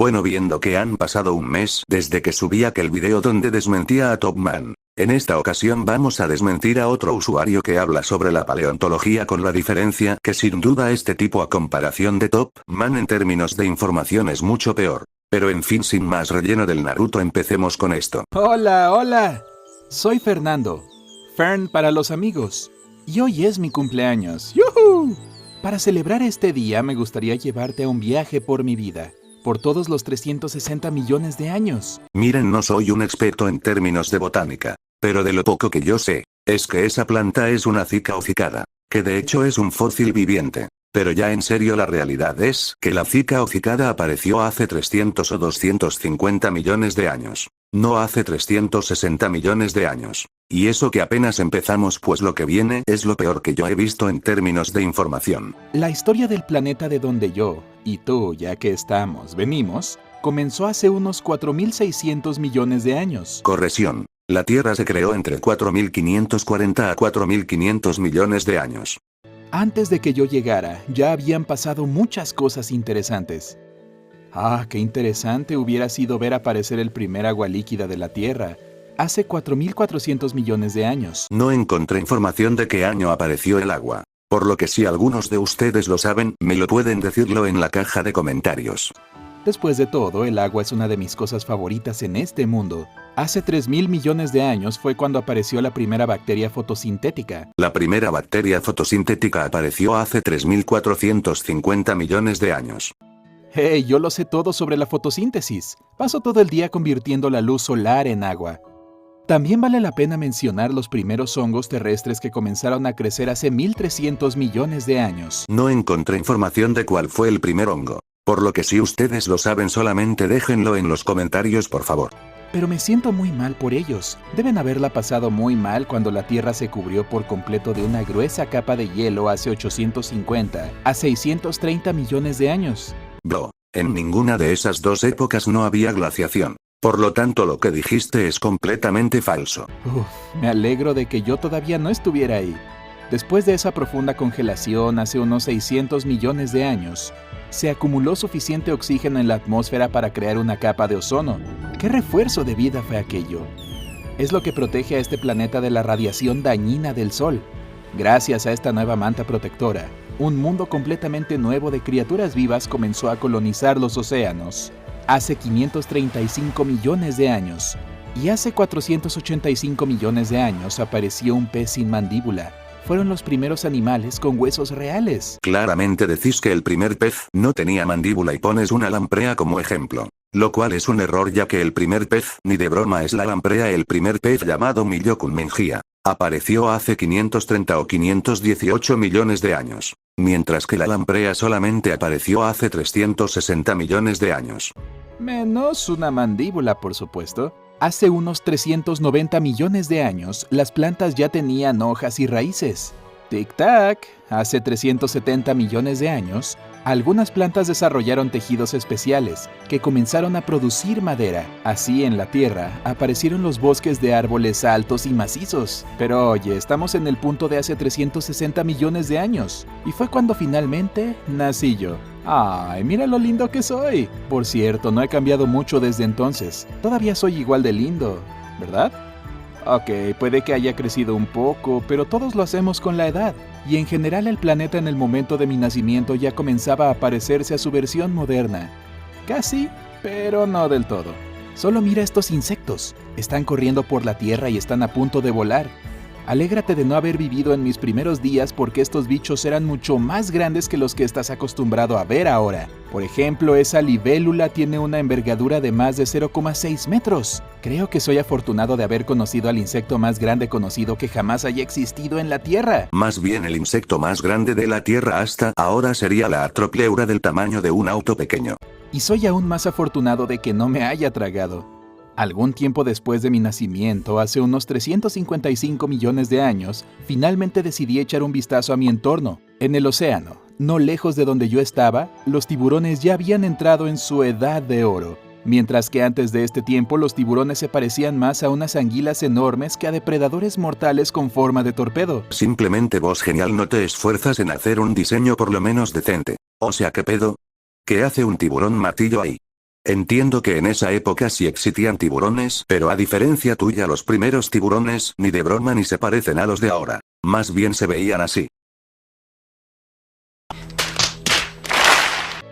Bueno, viendo que han pasado un mes desde que subí aquel video donde desmentía a Topman, en esta ocasión vamos a desmentir a otro usuario que habla sobre la paleontología, con la diferencia que sin duda este tipo a comparación de Topman en términos de información es mucho peor. Pero en fin, sin más relleno del Naruto, empecemos con esto. Hola, hola. Soy Fernando. Fern para los amigos. Y hoy es mi cumpleaños. ¡Yuhu! Para celebrar este día me gustaría llevarte a un viaje por mi vida. Por todos los 360 millones de años. Miren, no soy un experto en términos de botánica, pero de lo poco que yo sé, es que esa planta es una cica o cicada, que de hecho es un fósil viviente. Pero ya en serio, la realidad es que la cica o cicada apareció hace 300 o 250 millones de años. No hace 360 millones de años. Y eso que apenas empezamos, pues lo que viene es lo peor que yo he visto en términos de información. La historia del planeta de donde yo, y tú, ya que venimos, comenzó hace unos 4.600 millones de años. Corrección. La Tierra se creó entre 4.540 a 4.500 millones de años. Antes de que yo llegara, ya habían pasado muchas cosas interesantes. Ah, qué interesante hubiera sido ver aparecer el primer agua líquida de la Tierra, hace 4.400 millones de años. No encontré información de qué año apareció el agua, por lo que si algunos de ustedes lo saben, me lo pueden decirlo en la caja de comentarios. Después de todo, el agua es una de mis cosas favoritas en este mundo. Hace 3.000 millones de años fue cuando apareció la primera bacteria fotosintética. La primera bacteria fotosintética apareció hace 3.450 millones de años. ¡Hey! Yo lo sé todo sobre la fotosíntesis. Paso todo el día convirtiendo la luz solar en agua. También vale la pena mencionar los primeros hongos terrestres que comenzaron a crecer hace 1.300 millones de años. No encontré información de cuál fue el primer hongo, por lo que si ustedes lo saben, solamente déjenlo en los comentarios, por favor. Pero me siento muy mal por ellos. Deben haberla pasado muy mal cuando la Tierra se cubrió por completo de una gruesa capa de hielo hace 850 a 630 millones de años. Bro, en ninguna de esas dos épocas no había glaciación. Por lo tanto, lo que dijiste es completamente falso. Me alegro de que yo todavía no estuviera ahí. Después de esa profunda congelación hace unos 600 millones de años, se acumuló suficiente oxígeno en la atmósfera para crear una capa de ozono. ¿Qué refuerzo de vida fue aquello? Es lo que protege a este planeta de la radiación dañina del Sol. Gracias a esta nueva manta protectora, un mundo completamente nuevo de criaturas vivas comenzó a colonizar los océanos. Hace 535 millones de años, y hace 485 millones de años apareció un pez sin mandíbula. Fueron los primeros animales con huesos reales. Claramente decís que el primer pez no tenía mandíbula y pones una lamprea como ejemplo. Lo cual es un error, ya que el primer pez ni de broma es la lamprea. El primer pez, llamado Miyokun-Mengia, apareció hace 530 o 518 millones de años. Mientras que la lamprea solamente apareció hace 360 millones de años. Menos una mandíbula, por supuesto. Hace unos 390 millones de años, las plantas ya tenían hojas y raíces. Tic-tac, hace 370 millones de años, algunas plantas desarrollaron tejidos especiales que comenzaron a producir madera. Así, en la Tierra, aparecieron los bosques de árboles altos y macizos. Pero oye, estamos en el punto de hace 360 millones de años, y fue cuando finalmente nací yo. ¡Ay, mira lo lindo que soy! Por cierto, no he cambiado mucho desde entonces. Todavía soy igual de lindo, ¿verdad? Ok, puede que haya crecido un poco, pero todos lo hacemos con la edad. Y en general el planeta en el momento de mi nacimiento ya comenzaba a parecerse a su versión moderna. Casi, pero no del todo. Solo mira estos insectos. Están corriendo por la Tierra y están a punto de volar. Alégrate de no haber vivido en mis primeros días, porque estos bichos eran mucho más grandes que los que estás acostumbrado a ver ahora. Por ejemplo, esa libélula tiene una envergadura de más de 0,6 metros. Creo que soy afortunado de haber conocido al insecto más grande conocido que jamás haya existido en la Tierra. Más bien, el insecto más grande de la Tierra hasta ahora sería la Artropleura, del tamaño de un auto pequeño. Y soy aún más afortunado de que no me haya tragado. Algún tiempo después de mi nacimiento, hace unos 355 millones de años, finalmente decidí echar un vistazo a mi entorno. En el océano, no lejos de donde yo estaba, los tiburones ya habían entrado en su edad de oro. Mientras que antes de este tiempo los tiburones se parecían más a unas anguilas enormes que a depredadores mortales con forma de torpedo. Simplemente vos, genial, no te esfuerzas en hacer un diseño por lo menos decente. O sea, ¿qué pedo? ¿Qué hace un tiburón martillo ahí? Entiendo que en esa época sí existían tiburones, pero a diferencia tuya los primeros tiburones ni de broma ni se parecen a los de ahora. Más bien se veían así.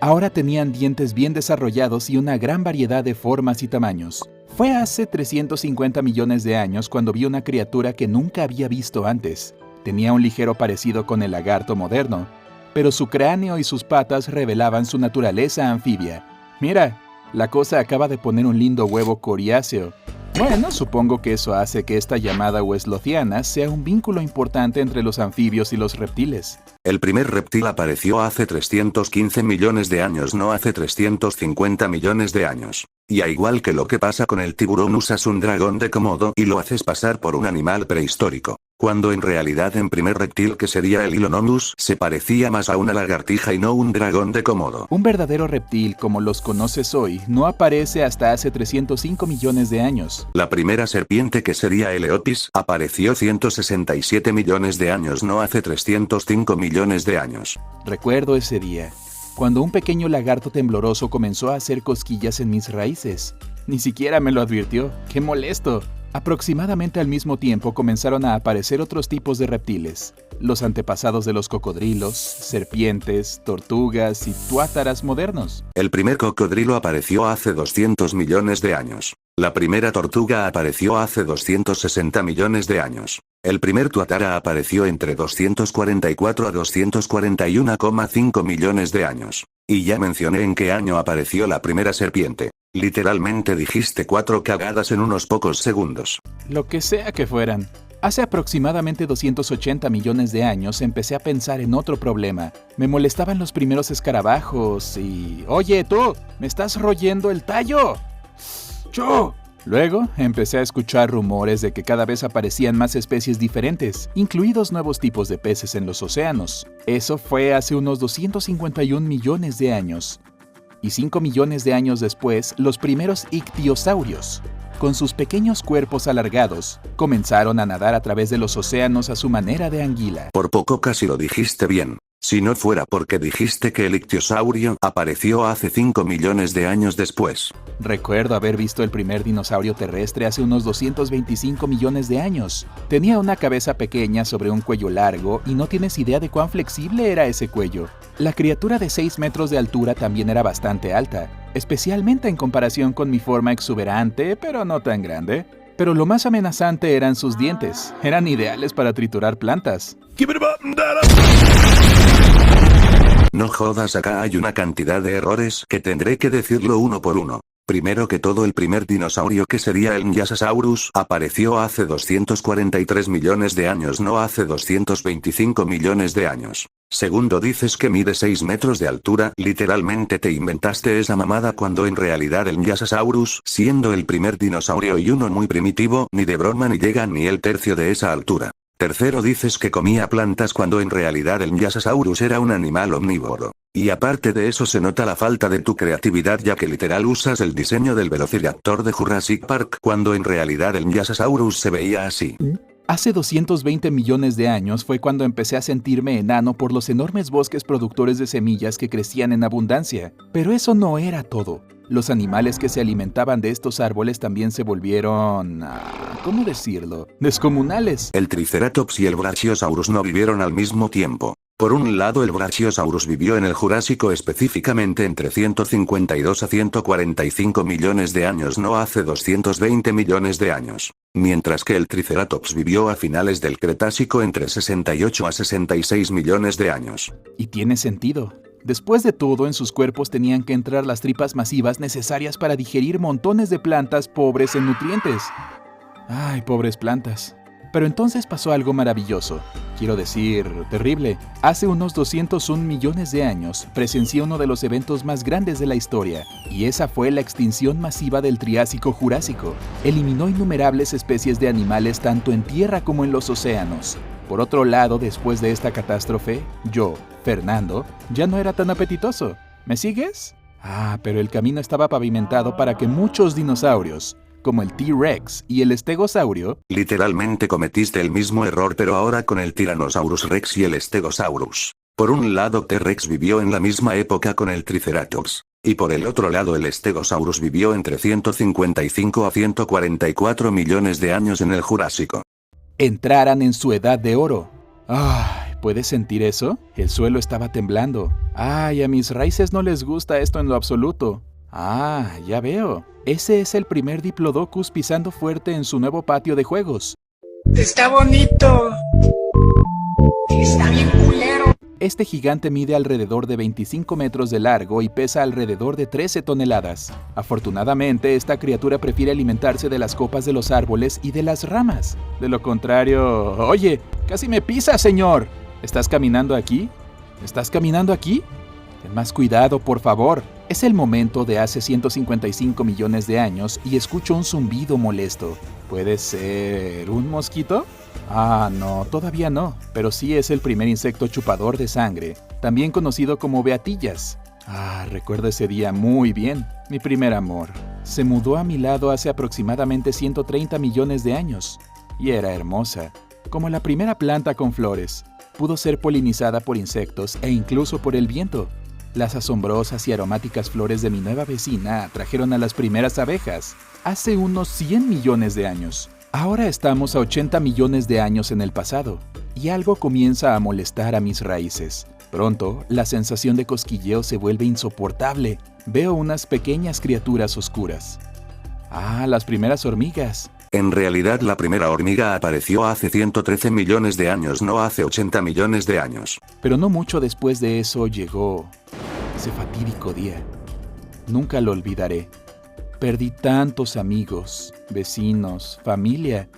Ahora tenían dientes bien desarrollados y una gran variedad de formas y tamaños. Fue hace 350 millones de años cuando vi una criatura que nunca había visto antes. Tenía un ligero parecido con el lagarto moderno, pero su cráneo y sus patas revelaban su naturaleza anfibia. Mira, la cosa acaba de poner un lindo huevo coriáceo. Bueno, supongo que eso hace que esta llamada hueslothiana sea un vínculo importante entre los anfibios y los reptiles. El primer reptil apareció hace 315 millones de años, no hace 350 millones de años. Y a igual que lo que pasa con el tiburón, usas un dragón de Komodo y lo haces pasar por un animal prehistórico. Cuando en realidad el primer reptil, que sería el Hylonomus, se parecía más a una lagartija y no un dragón de Komodo. Un verdadero reptil como los conoces hoy no aparece hasta hace 305 millones de años. La primera serpiente, que sería Eleotis, apareció 167 millones de años, no hace 305 millones de años. Recuerdo ese día, cuando un pequeño lagarto tembloroso comenzó a hacer cosquillas en mis raíces. Ni siquiera me lo advirtió. ¡Qué molesto! Aproximadamente al mismo tiempo comenzaron a aparecer otros tipos de reptiles, los antepasados de los cocodrilos, serpientes, tortugas y tuátaras modernos. El primer cocodrilo apareció hace 200 millones de años. La primera tortuga apareció hace 260 millones de años. El primer tuatara apareció entre 244 a 241,5 millones de años. Y ya mencioné en qué año apareció la primera serpiente. Literalmente dijiste 4 cagadas en unos pocos segundos. Lo que sea que fueran. Hace aproximadamente 280 millones de años empecé a pensar en otro problema. Me molestaban los primeros escarabajos y... ¡Oye, tú! ¡Me estás royendo el tallo! ¡Yo! Luego empecé a escuchar rumores de que cada vez aparecían más especies diferentes, incluidos nuevos tipos de peces en los océanos. Eso fue hace unos 251 millones de años. Y 5 millones de años después, los primeros ictiosaurios, con sus pequeños cuerpos alargados, comenzaron a nadar a través de los océanos a su manera de anguila. Por poco casi lo dijiste bien. Si no fuera porque dijiste que el ictiosaurio apareció hace 5 millones de años después. Recuerdo haber visto el primer dinosaurio terrestre hace unos 225 millones de años. Tenía una cabeza pequeña sobre un cuello largo y no tienes idea de cuán flexible era ese cuello. La criatura de 6 metros de altura también era bastante alta, especialmente en comparación con mi forma exuberante, pero no tan grande. Pero lo más amenazante eran sus dientes. Eran ideales para triturar plantas. No jodas, acá hay una cantidad de errores que tendré que decirlo uno por uno. Primero que todo, el primer dinosaurio, que sería el Nyasasaurus, apareció hace 243 millones de años, no hace 225 millones de años. Segundo, dices que mide 6 metros de altura, literalmente te inventaste esa mamada cuando en realidad el Nyasasaurus, siendo el primer dinosaurio y uno muy primitivo, ni de broma ni llega ni el tercio de esa altura. Tercero, dices que comía plantas cuando en realidad el Nyasasaurus era un animal omnívoro. Y aparte de eso se nota la falta de tu creatividad, ya que literal usas el diseño del Velociraptor de Jurassic Park cuando en realidad el Nyasasaurus se veía así. Hace 220 millones de años fue cuando empecé a sentirme enano por los enormes bosques productores de semillas que crecían en abundancia. Pero eso no era todo. Los animales que se alimentaban de estos árboles también se volvieron... ¿cómo decirlo? Descomunales. El Triceratops y el Brachiosaurus no vivieron al mismo tiempo. Por un lado, el Brachiosaurus vivió en el Jurásico, específicamente entre 152 a 145 millones de años, no hace 220 millones de años. Mientras que el Triceratops vivió a finales del Cretácico entre 68 a 66 millones de años. Y tiene sentido. Después de todo, en sus cuerpos tenían que entrar las tripas masivas necesarias para digerir montones de plantas pobres en nutrientes. Ay, pobres plantas. Pero entonces pasó algo maravilloso. Quiero decir, terrible. Hace unos 201 millones de años, presencié uno de los eventos más grandes de la historia. Y esa fue la extinción masiva del Triásico-Jurásico. Eliminó innumerables especies de animales tanto en tierra como en los océanos. Por otro lado, después de esta catástrofe, yo, Fernando, ya no era tan apetitoso. ¿Me sigues? Pero el camino estaba pavimentado para que muchos dinosaurios, como el T-Rex y el Stegosaurio... Literalmente cometiste el mismo error, pero ahora con el Tyrannosaurus Rex y el Stegosaurus. Por un lado, T-Rex vivió en la misma época con el Triceratops. Y por el otro lado el Stegosaurus vivió entre 155 a 144 millones de años en el Jurásico. Entraran en su edad de oro. Ay, ¿puedes sentir eso? El suelo estaba temblando. Ay, a mis raíces no les gusta esto en lo absoluto. Ah, ya veo. Ese es el primer Diplodocus pisando fuerte en su nuevo patio de juegos. Está bonito. Está bien culero. Este gigante mide alrededor de 25 metros de largo y pesa alrededor de 13 toneladas. Afortunadamente, esta criatura prefiere alimentarse de las copas de los árboles y de las ramas. De lo contrario... ¡Oye! ¡Casi me pisa, señor! ¿Estás caminando aquí? ¿Estás caminando aquí? Ten más cuidado, por favor. Es el momento de hace 155 millones de años y escucho un zumbido molesto. ¿Puede ser un mosquito? Ah, no, todavía no, pero sí es el primer insecto chupador de sangre, también conocido como beatillas. Ah, recuerdo ese día muy bien. Mi primer amor se mudó a mi lado hace aproximadamente 130 millones de años y era hermosa, como la primera planta con flores. Pudo ser polinizada por insectos e incluso por el viento. Las asombrosas y aromáticas flores de mi nueva vecina atrajeron a las primeras abejas hace unos 100 millones de años. Ahora estamos a 80 millones de años en el pasado, y algo comienza a molestar a mis raíces. Pronto, la sensación de cosquilleo se vuelve insoportable. Veo unas pequeñas criaturas oscuras. Ah, las primeras hormigas. En realidad la primera hormiga apareció hace 113 millones de años, no hace 80 millones de años. Pero no mucho después de eso llegó ese fatídico día. Nunca lo olvidaré. Perdí tantos amigos, vecinos, familia.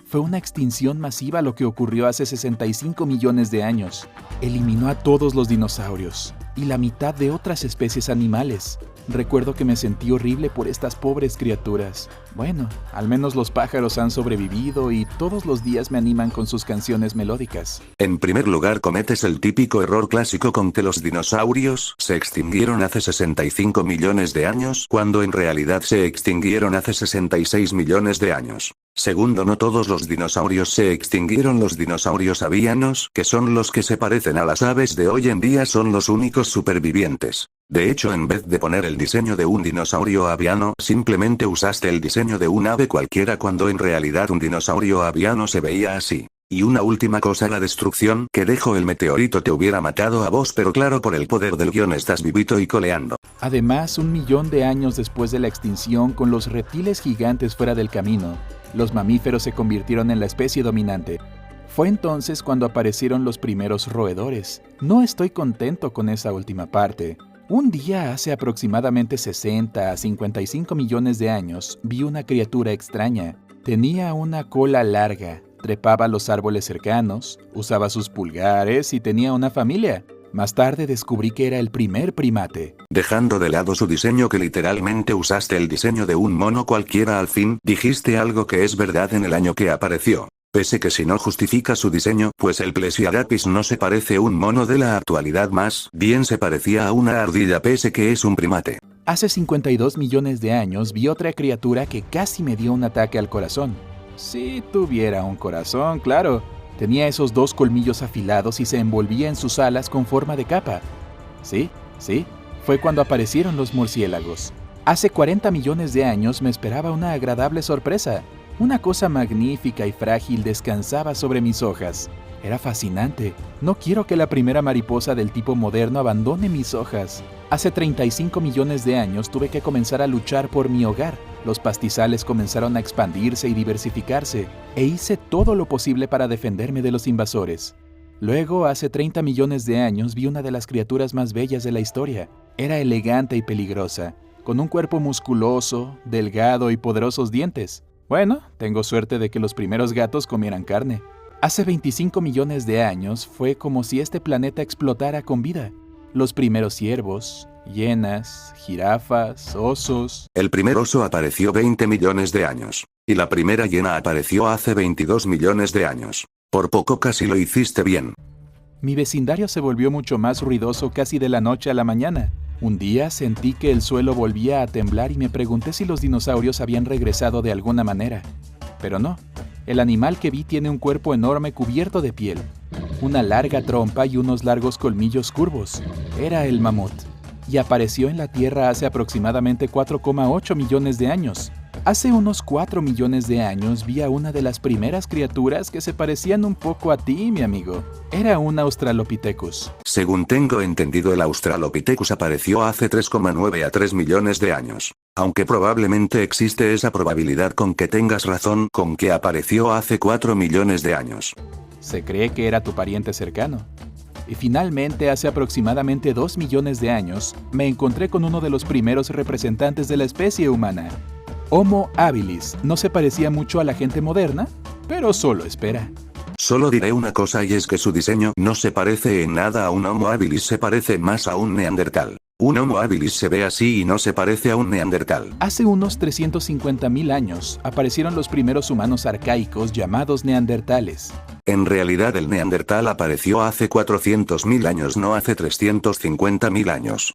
Fue una extinción masiva lo que ocurrió hace 65 millones de años. Eliminó a todos los dinosaurios y la mitad de otras especies animales. Recuerdo que me sentí horrible por estas pobres criaturas. Bueno, al menos los pájaros han sobrevivido y todos los días me animan con sus canciones melódicas. En primer lugar, cometes el típico error clásico con que los dinosaurios se extinguieron hace 65 millones de años, cuando en realidad se extinguieron hace 66 millones de años. Segundo, no todos los dinosaurios se extinguieron. Los dinosaurios avianos, que son los que se parecen a las aves de hoy en día, son los únicos supervivientes. De hecho, en vez de poner el diseño de un dinosaurio aviano, simplemente usaste el diseño de un ave cualquiera cuando en realidad un dinosaurio aviano se veía así. Y una última cosa, la destrucción que dejó el meteorito te hubiera matado a vos, pero claro, por el poder del guión estás vivito y coleando. Además, 1 millón de años después de la extinción, con los reptiles gigantes fuera del camino, los mamíferos se convirtieron en la especie dominante. Fue entonces cuando aparecieron los primeros roedores. No estoy contento con esa última parte. Un día hace aproximadamente 60 a 55 millones de años, vi una criatura extraña. Tenía una cola larga, trepaba a los árboles cercanos, usaba sus pulgares y tenía una familia. Más tarde descubrí que era el primer primate. Dejando de lado su diseño, que literalmente usaste el diseño de un mono cualquiera, al fin dijiste algo que es verdad en el año que apareció. Pese que si no justifica su diseño, pues el Plesiadapis no se parece a un mono de la actualidad, más bien se parecía a una ardilla, pese que es un primate. Hace 52 millones de años vi otra criatura que casi me dio un ataque al corazón. Si tuviera un corazón, claro. Tenía esos 2 colmillos afilados y se envolvía en sus alas con forma de capa. Sí, fue cuando aparecieron los murciélagos. Hace 40 millones de años me esperaba una agradable sorpresa. Una cosa magnífica y frágil descansaba sobre mis hojas. Era fascinante. No quiero que la primera mariposa del tipo moderno abandone mis hojas. Hace 35 millones de años tuve que comenzar a luchar por mi hogar. Los pastizales comenzaron a expandirse y diversificarse, e hice todo lo posible para defenderme de los invasores. Luego, hace 30 millones de años, vi una de las criaturas más bellas de la historia. Era elegante y peligrosa, con un cuerpo musculoso, delgado y poderosos dientes. Bueno, tengo suerte de que los primeros gatos comieran carne. Hace 25 millones de años fue como si este planeta explotara con vida. Los primeros ciervos, hienas, jirafas, osos... El primer oso apareció 20 millones de años. Y la primera hiena apareció hace 22 millones de años. Por poco casi lo hiciste bien. Mi vecindario se volvió mucho más ruidoso casi de la noche a la mañana. Un día sentí que el suelo volvía a temblar y me pregunté si los dinosaurios habían regresado de alguna manera. Pero no. El animal que vi tiene un cuerpo enorme cubierto de piel, una larga trompa y unos largos colmillos curvos. Era el mamut. y apareció en la Tierra hace aproximadamente 4,8 millones de años. Hace unos 4 millones de años vi a una de las primeras criaturas que se parecían un poco a ti, mi amigo. Era un Australopithecus. Según tengo entendido, el Australopithecus apareció hace 3,9 a 3 millones de años. Aunque probablemente existe esa probabilidad con que tengas razón con que apareció hace 4 millones de años. Se cree que era tu pariente cercano. Y finalmente, hace aproximadamente 2 millones de años, me encontré con uno de los primeros representantes de la especie humana. Homo habilis no se parecía mucho a la gente moderna, pero solo espera. Solo diré una cosa, y es que su diseño no se parece en nada a un Homo habilis, se parece más a un neandertal. Un Homo habilis se ve así y no se parece a un neandertal. Hace unos 350.000 años aparecieron los primeros humanos arcaicos llamados neandertales. En realidad el neandertal apareció hace 400.000 años, no hace 350.000 años.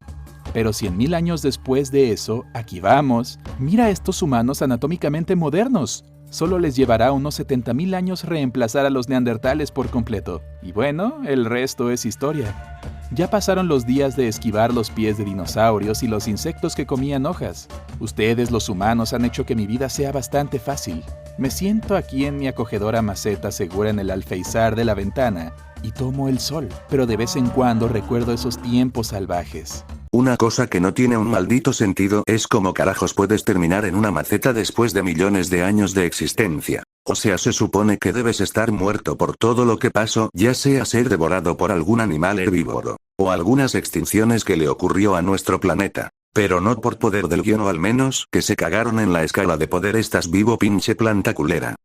Pero 100.000 años después de eso, aquí vamos. Mira a estos humanos anatómicamente modernos. Solo les llevará unos 70.000 años reemplazar a los neandertales por completo. Y bueno, el resto es historia. Ya pasaron los días de esquivar los pies de dinosaurios y los insectos que comían hojas. Ustedes, los humanos, han hecho que mi vida sea bastante fácil. Me siento aquí en mi acogedora maceta segura en el alféizar de la ventana y tomo el sol, pero de vez en cuando recuerdo esos tiempos salvajes. Una cosa que no tiene un maldito sentido es cómo carajos puedes terminar en una maceta después de millones de años de existencia. O sea, se supone que debes estar muerto por todo lo que pasó, ya sea ser devorado por algún animal herbívoro, o algunas extinciones que le ocurrió a nuestro planeta. Pero no por poder del guión, o al menos que se cagaron en la escala de poder. Estás vivo, pinche planta culera.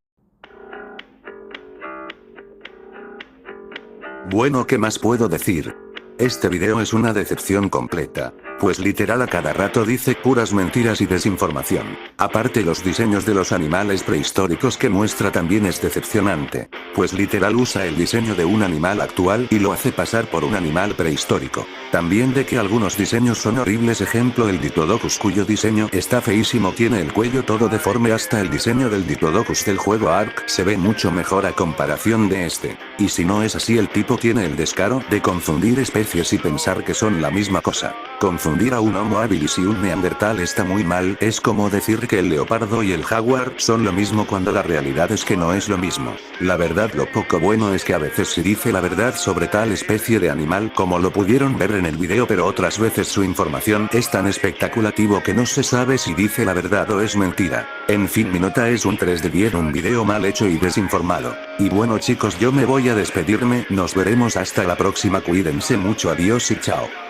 Bueno, ¿qué más puedo decir? Este video es una decepción completa, pues literal a cada rato dice puras mentiras y desinformación. Aparte, los diseños de los animales prehistóricos que muestra también es decepcionante, pues literal usa el diseño de un animal actual y lo hace pasar por un animal prehistórico. También de que algunos diseños son horribles, ejemplo el Diplodocus, cuyo diseño está feísimo, tiene el cuello todo deforme. Hasta el diseño del Diplodocus del juego Ark se ve mucho mejor a comparación de este. Y si no es así, el tipo tiene el descaro de confundir especies y pensar que son la misma cosa. Confundir a un Homo habilis y un neandertal está muy mal. Es como decir que el leopardo y el jaguar son lo mismo cuando la realidad es que no es lo mismo. La verdad, lo poco bueno es que a veces se dice la verdad sobre tal especie de animal, como lo pudieron ver en el video, pero otras veces su información es tan especulativo que no se sabe si dice la verdad o es mentira. En fin, mi nota es un 3 de 10, un video mal hecho y desinformado. Y bueno chicos, yo me voy a despedirme, nos veremos hasta la próxima, cuídense mucho, adiós y chao.